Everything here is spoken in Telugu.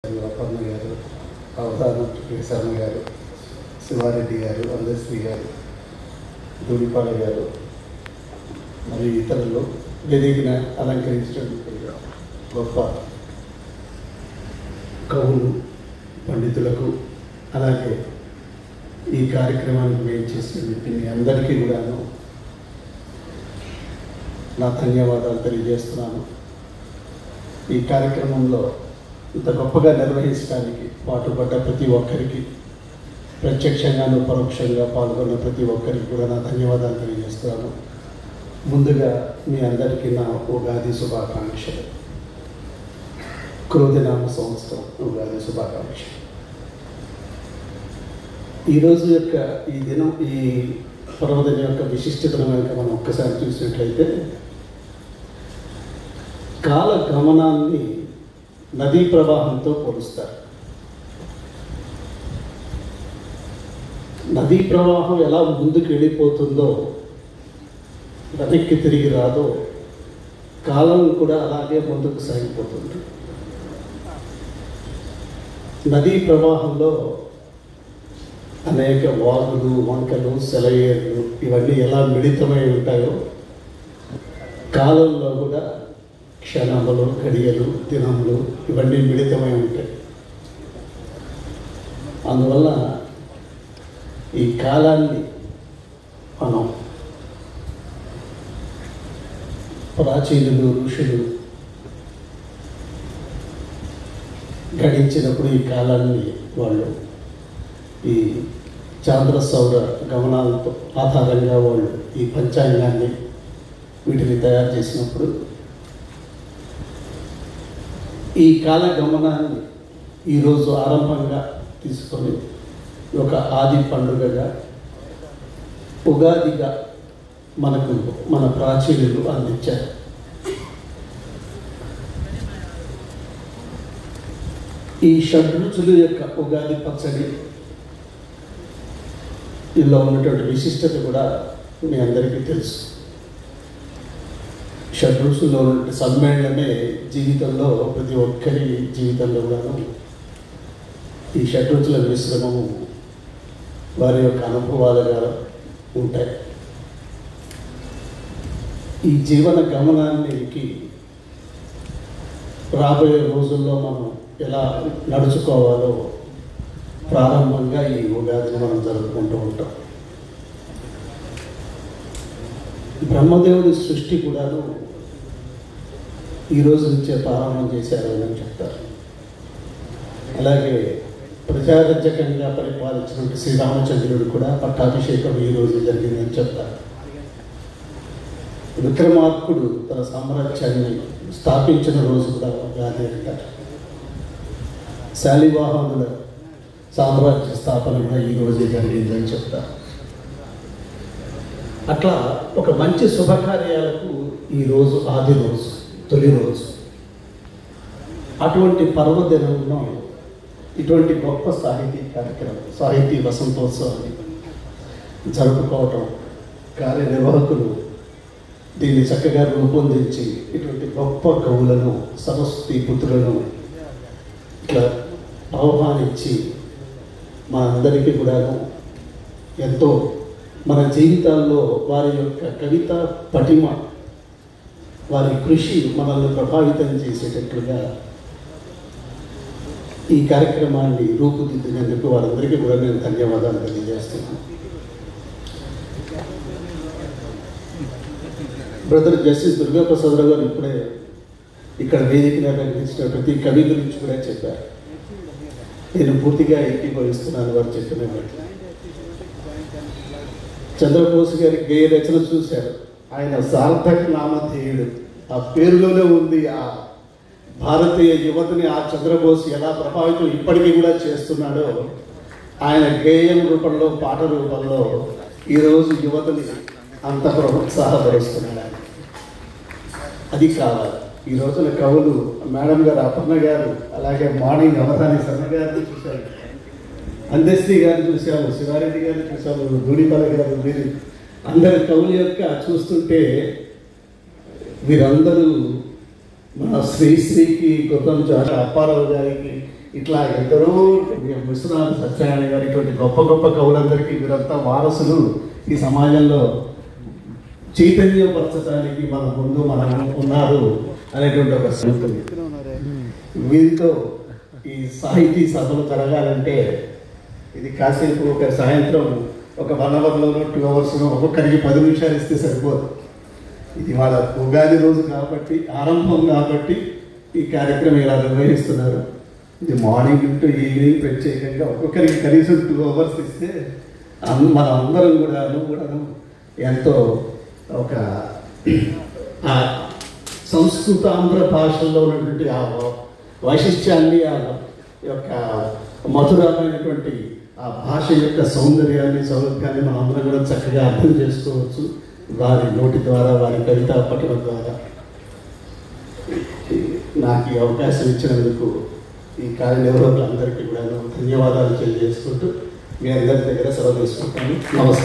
అపర్ణ గారు, అవధాన శర్మ గారు, శివారెడ్డి గారు, అందశ్రీ గారు, దూడిపాల గారు మరియు ఇతరులు వేదికను అలంకరించినటువంటి గొప్ప కవులు, పండితులకు, అలాగే ఈ కార్యక్రమానికి మేము చేసినటువంటి మీ అందరికీ కూడాను నా ధన్యవాదాలు తెలియజేస్తున్నాను. ఈ కార్యక్రమంలో ఇంత గొప్పగా నిర్వహించడానికి పాటుపడ్డ ప్రతి ఒక్కరికి, ప్రత్యక్షంగాను పరోక్షంగా పాల్గొన్న ప్రతి ఒక్కరికి కూడా నా ధన్యవాదాలు తెలియజేస్తున్నాను. ముందుగా మీ అందరికీ నా ఉగాది శుభాకాంక్షలు. క్రోధినామ సంవత్సరం ఉగాది శుభాకాంక్షలు. ఈరోజు యొక్క ఈ దినం, ఈ పర్వదినం యొక్క విశిష్టతను కనుక మనం ఒక్కసారి చూసినట్లయితే, కాల గమనాన్ని నదీ ప్రవాహంతో పోలుస్తారు. నదీ ప్రవాహం ఎలా ముందుకు వెళ్ళిపోతుందో, వెనక్కి తిరిగి రాదో, కాలం కూడా అలాగే ముందుకు సాగిపోతుంది. నదీ ప్రవాహంలో అనేక వాగులు, వంకలు, సెలయేర్లు ఇవన్నీ ఎలా మిళితమై ఉంటాయో, కాలంలో కూడా క్షణములు, గడియలు, దినములు ఇవన్నీ మిళితమై ఉంటాయి. అందువల్ల ఈ కాలాన్ని మనం ప్రాచీనులు, ఋషులు గడించినప్పుడు ఈ కాలాన్ని వాళ్ళు ఈ చాంద్ర సౌర గమనాలతో ఆధారంగా వాళ్ళు ఈ పంచాంగాన్ని వీటిని తయారు చేసినప్పుడు ఈ కాల గమనాన్ని ఈరోజు ఆరంభంగా తీసుకొని ఒక ఆది పండుగగా, ఉగాదిగా మనకు మన ప్రాచీనులు అందించారు. ఈ షడ్రుచుల యొక్క ఉగాది పచ్చడి ఇలా ఉన్నటువంటి విశిష్టత కూడా మీ అందరికీ తెలుసు. షడ్రుచుల్లో ఉన్న సమ్మేళనమే జీవితంలో, ప్రతి ఒక్కరి జీవితంలో కూడాను ఈ షడ్రుచుల మిశ్రమము వారి యొక్క అనుభవాలుగా ఉంటాయి. ఈ జీవన గమనానికి రాబోయే రోజుల్లో మనం ఎలా నడుచుకోవాలో ప్రారంభంగా ఈ ఉగాదిని మనం జరుపుకుంటూ ఉంటాం. బ్రహ్మదేవుడి సృష్టి కూడాను ఈ రోజు నుంచే ప్రారంభం చేశారు అని చెప్తారు. అలాగే ప్రజారాజ్యకంగా పరిపాలించినటువంటి శ్రీరామచంద్రుడు కూడా పట్టాభిషేకం ఈ రోజు జరిగిందని చెప్తారు. విక్రమార్కుడు తన సామ్రాజ్యాన్ని స్థాపించిన రోజు కూడా ఉగాది అంటారు. శాలివాహనుల సామ్రాజ్య స్థాపన కూడా ఈ రోజే జరిగిందని చెప్తారు. అట్లా ఒక మంచి శుభకార్యాలకు ఈరోజు ఆది రోజు, తొలి రోజు. అటువంటి పర్వదినంలో ఇటువంటి గొప్ప సాహితీ కార్యక్రమం, సాహితీ వసంతోత్సవాన్ని జరుపుకోవటం, కార్యనిర్వాహకులు దీన్ని చక్కగా రూపొందించి ఇటువంటి గొప్ప కవులను, సరస్వతి పుత్రులను ఇట్లా ఆహ్వానించి మా అందరికీ కూడాను ఎంతో మన జీవితాల్లో వారి యొక్క కవిత పటిమ, వారి కృషి మనల్ని ప్రభావితం చేసేటట్లుగా ఈ కార్యక్రమాన్ని రూపుదిద్దినందుకు వారందరికీ కూడా నేను ధన్యవాదాలు తెలియజేస్తున్నాను. బ్రదర్ జస్టిస్ దుర్గాప్రసాదరావు గారు ఇప్పుడే ఇక్కడ వేదికను నిర్వహించిన ప్రతి కవి గురించి కూడా చెప్పారు. నేను పూర్తిగా ఏకీభవిస్తున్నాను వారు చెప్పినట్టు. చంద్రబోస్ గారి గేయ రచన చూశారు. ఆయన సార్థక నామధేయుడు, ఆ పేరులోనే ఉంది. ఆ భారతీయ యువతని ఆ చంద్రబోస్ ఎలా ప్రభావితం ఇప్పటికీ కూడా చేస్తున్నాడో, ఆయన గేయం రూపంలో, పాట రూపంలో ఈరోజు యువతని అంత ప్రోత్సాహపరుస్తున్నాడు. అది కావాలి. ఈ రోజున కవులు మేడం గారు, అపర్ణ గారు, అలాగే మార్నింగ్ అవధాని శర్మ గారిని చూశారు, అందశ్రీ గారిని చూసాము, శివారెడ్డి గారిని చూసాము, దూడిపాల గారు, వీరు అందరి కవుల యొక్క చూస్తుంటే వీరందరూ మన శ్రీశ్రీకి, గౌతమ్ జాష, అప్పారావు గారికి, ఇట్లా ఎందరో విశ్వనాథ సత్యనారాయణ గారు ఇటువంటి గొప్ప గొప్ప కవులందరికీ వీరంతా వారసులు ఈ సమాజంలో చైతన్యపరచడానికి మన ముందు మనం ఉన్నారు అనేటువంటి ఒక సంగతి. వీరితో ఈ సాహితీ సభలు జరగాలంటే ఇది కాసేపు ఒక సాయంత్రం ఒక 1 అవర్లోనో 2 అవర్స్లో ఒక్కొక్కరికి 10 నిమిషాలు ఇస్తే సరిపోదు. ఇది వాళ్ళ ఉగాది రోజు కాబట్టి, ఆరంభం కాబట్టి ఈ కార్యక్రమం ఇలా నిర్వహిస్తున్నారు. ఇది మార్నింగ్ టు ఈవినింగ్ ప్రత్యేకంగా ఒక్కొక్కరికి కనీసం 2 అవర్స్ ఇస్తే మనం అందరం కూడాను ఎంతో ఒక సంస్కృత ఆంధ్ర భాషల్లో ఉన్నటువంటి ఆ వైశిష్ట్యాన్ని, ఆ యొక్క మధురమైనటువంటి ఆ భాష యొక్క సౌందర్యాన్ని, సౌలభ్యాన్ని మనం అందరం కూడా చక్కగా అర్థం చేసుకోవచ్చు వారి నోటి ద్వారా, వారి కవితా పఠనం ద్వారా. నాకు ఈ అవకాశం ఇచ్చినందుకు ఈ కార్యనిర్వాహకులందరికీ కూడా ధన్యవాదాలు తెలియజేసుకుంటూ మీ అందరి దగ్గర సెలవు తీసుకుంటాను. నమస్కారం.